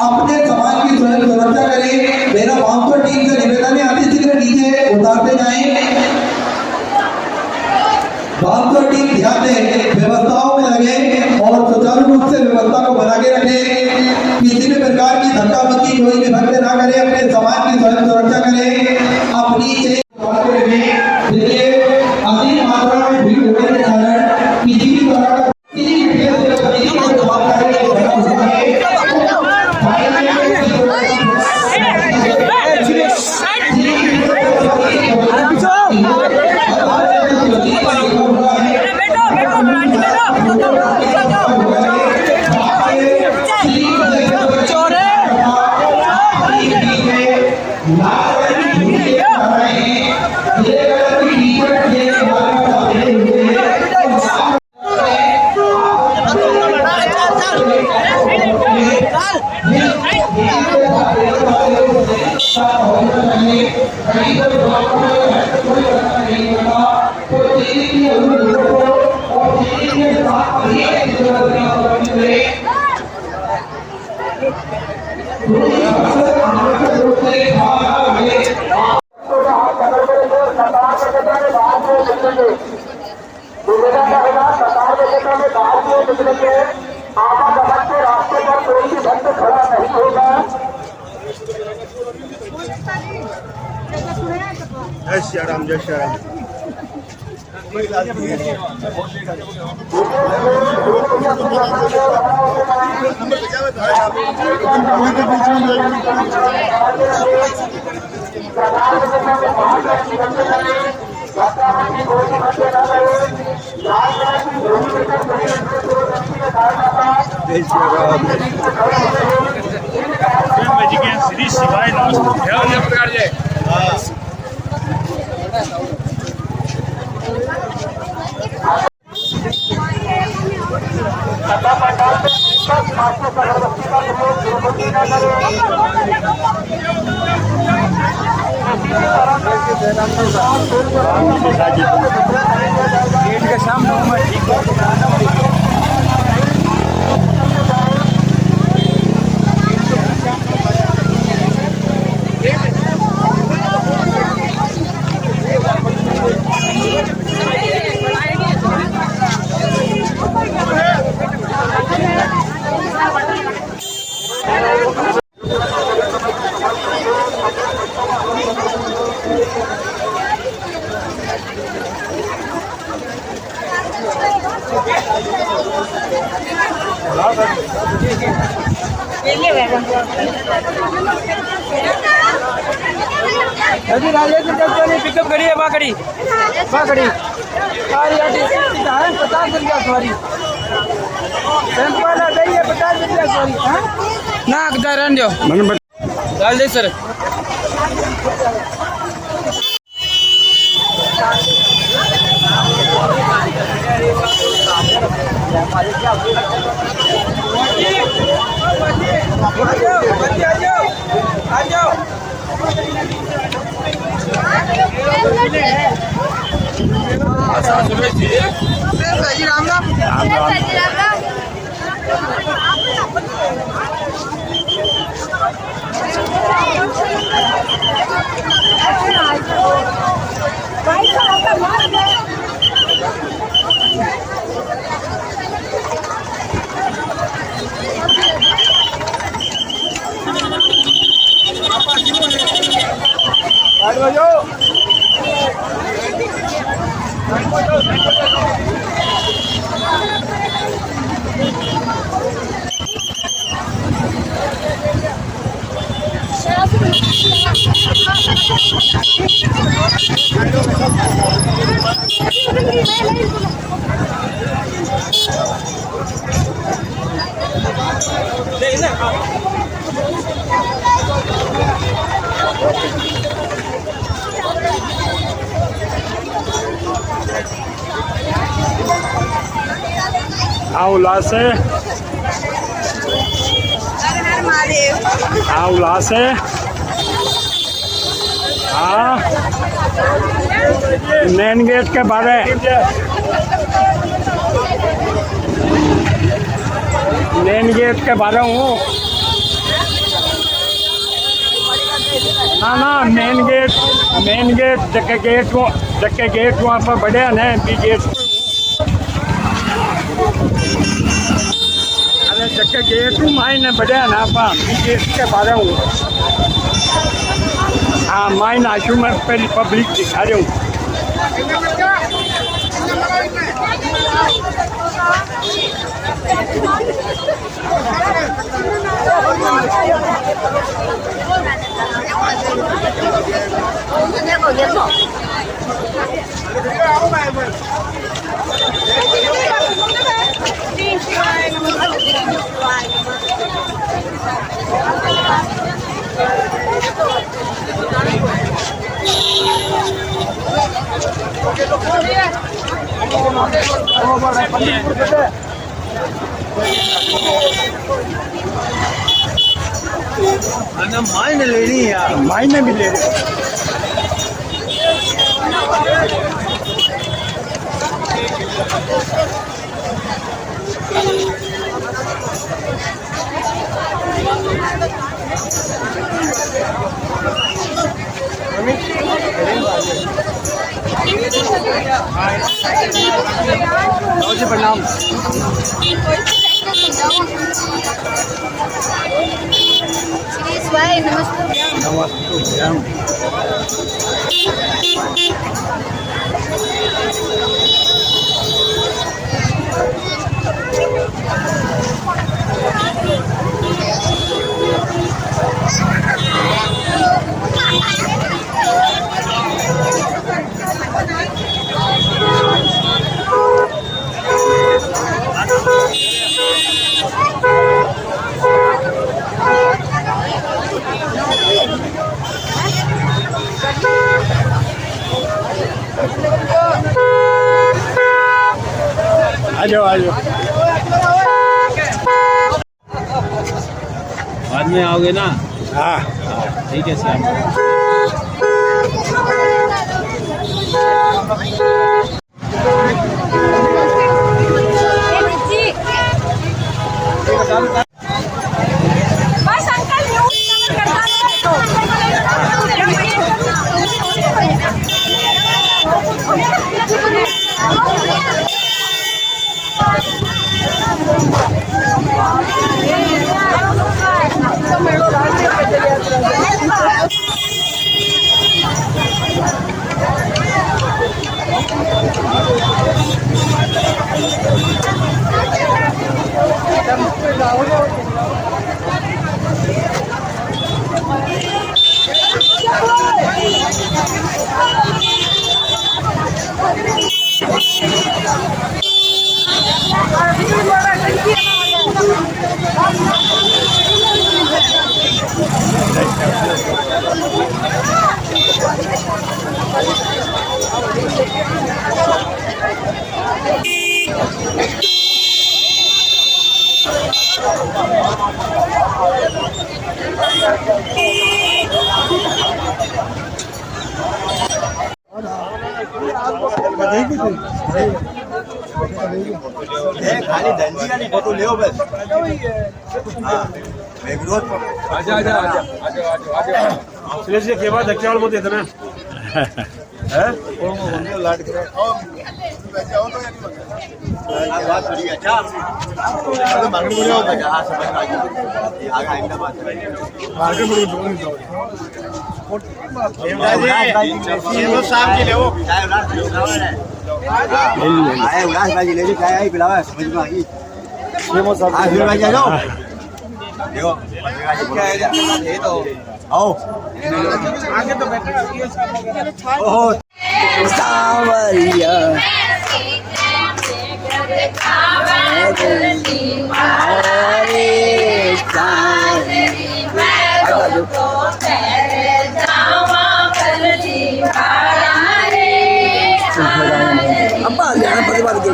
अपने समाज की स्वयं सुरक्षा करें। मेरा बाउंसर टीम से निवेदन है, अति शीघ्र नीचे उतारते जाएं। बाउंसर टीम ध्यान दें, व्यवस्थाओं में लगे और सुचारू रूप से व्यवस्था को बना के रखें। किसी भी प्रकार की धक्का मुक्की कोई भी भक्त ना करे, अपने समाज की स्वयं सुरक्षा करें, अपनी अधिक मात्रा में भीड़ होने के कारण किसी भी तरह का जय श्री राम, जय श्री राम। श्री शिवाय नमस्ते। गेट के सामने ठीक है। अभी राजे की ट्रैक्टर ने पिकअप करी है बाकड़ी सारी है 50 रुपया सवारी टेम्पो वाला गई है 50 रुपया सवारी ना रहने दो डाल दे सर आ जाओ राम राम उल्लास है उल्लास है हाँ मेन गेट के बारे हूँ ना मेन गेट जके गेट वहाँ पर बड़े हैं बी गेट जके गेट माइन बढ़िया ना पा गेट के बारे हूँ हाँ माइन आशू मैं पहली पब्लिक दिखा रही हूँ मायने लेनी है यार मायने भी ले रहे प्रणाम आ जाओ बाद में आओगे ना हाँ ठीक है श्याम बस अंकल न्यूज़ खाली धनजी वाली फोटो ले बस। आजा आजा आजा आजा सुरेश के बाद क्या वाला बोलते थे ना हैं वो लाट के बात बड़ी अच्छा तो मार्केट में जाओ हां समझ आ गई आगे आइंदा बात मार्केट में दो ये वो शाम के ले वो चाय उलास आए उलास भाई ले चाय आई पिलावा समझ में आ गई ये वो सब आ फिर भाई आ जाओ देखो क्या है ये तो आओ आगे तो बैठ ओहो सावरिया अब्बा ध्यान प्रतिबाद के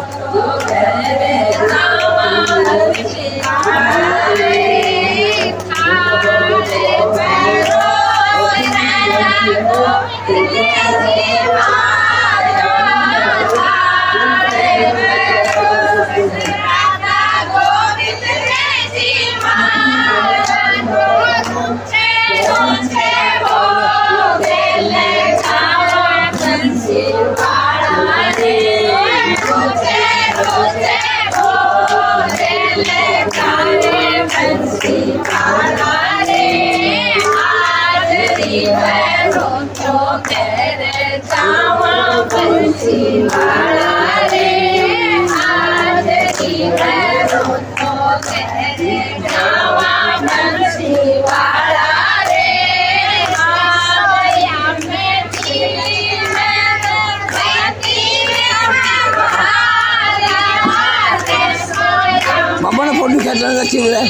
बाबा ने फोटो खींचना अच्छी है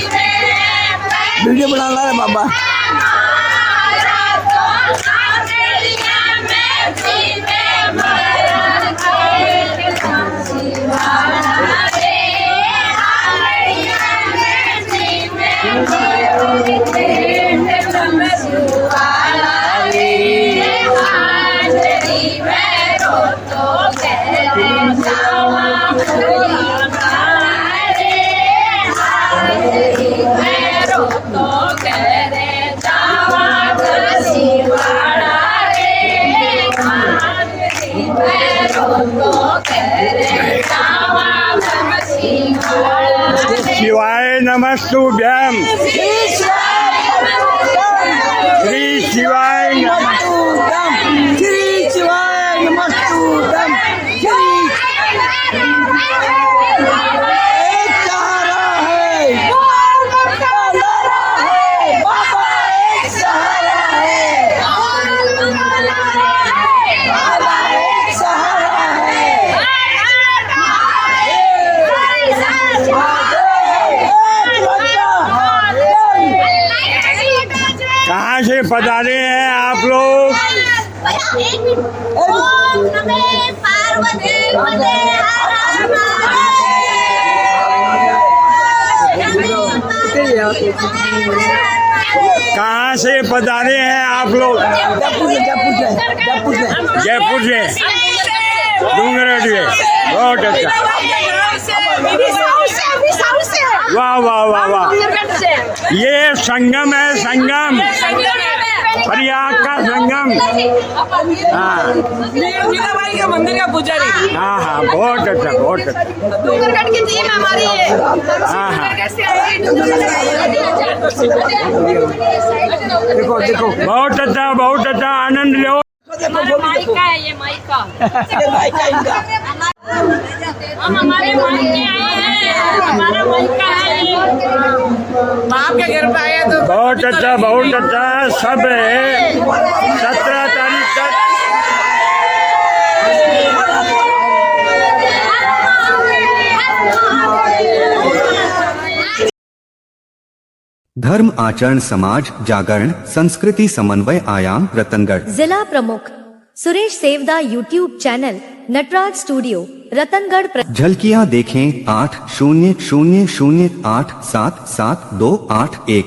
वीडियो बना रहा है बाबा शिवाय नमस्तुभ्यं श्री शिवाय नमस्तुभ्यं श्री शिवाय नमस्तुभ्यं श्री एक सहारा है बाबा एक सहारा है बाबा एक सहारा है कहाँ से पधारे हैं आप लोग? कहाँ से पधारे हैं आप लोग? जयपुर से डूंगरगढ़ से। बहुत अच्छा, वाह वाह वाह वाह। ये संगम है, संगम प्रयाग का संगम। हाँ मीराबाई का मंदिर का पुजारी। हाँ हाँ बहुत अच्छा, बहुत अच्छा। डूंगरगढ़ की टीम हमारी है। हाँ हाँ देखो देखो बहुत अच्छा आनंद लो। माइका है ये माइका। हम हमारे मायके आए हैं, हमारा मायका है। बाप के घर पे आए तो बहुत अच्छा सब है। 17 तारीख तक धर्म आचरण समाज जागरण संस्कृति समन्वय आयाम रतनगढ़। जिला प्रमुख Suresh Sevda YouTube channel Natraj studio Ratangarh. झलकियां देखें 8000877281।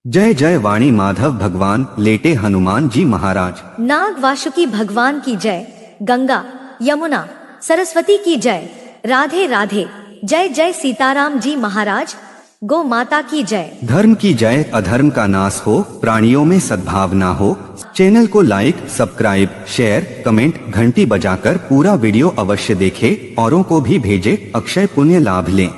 जय जय वाणी माधव भगवान लेटे हनुमान जी महाराज। नाग वासुकी भगवान की जय। गंगा यमुना सरस्वती की जय। राधे राधे जय जय सीताराम जी महाराज। गौ माता की जय। धर्म की जय अधर्म का नाश हो, प्राणियों में सद्भावना हो। चैनल को लाइक सब्सक्राइब शेयर कमेंट घंटी बजाकर पूरा वीडियो अवश्य देखें, औरों को भी भेजें, अक्षय पुण्य लाभ लें।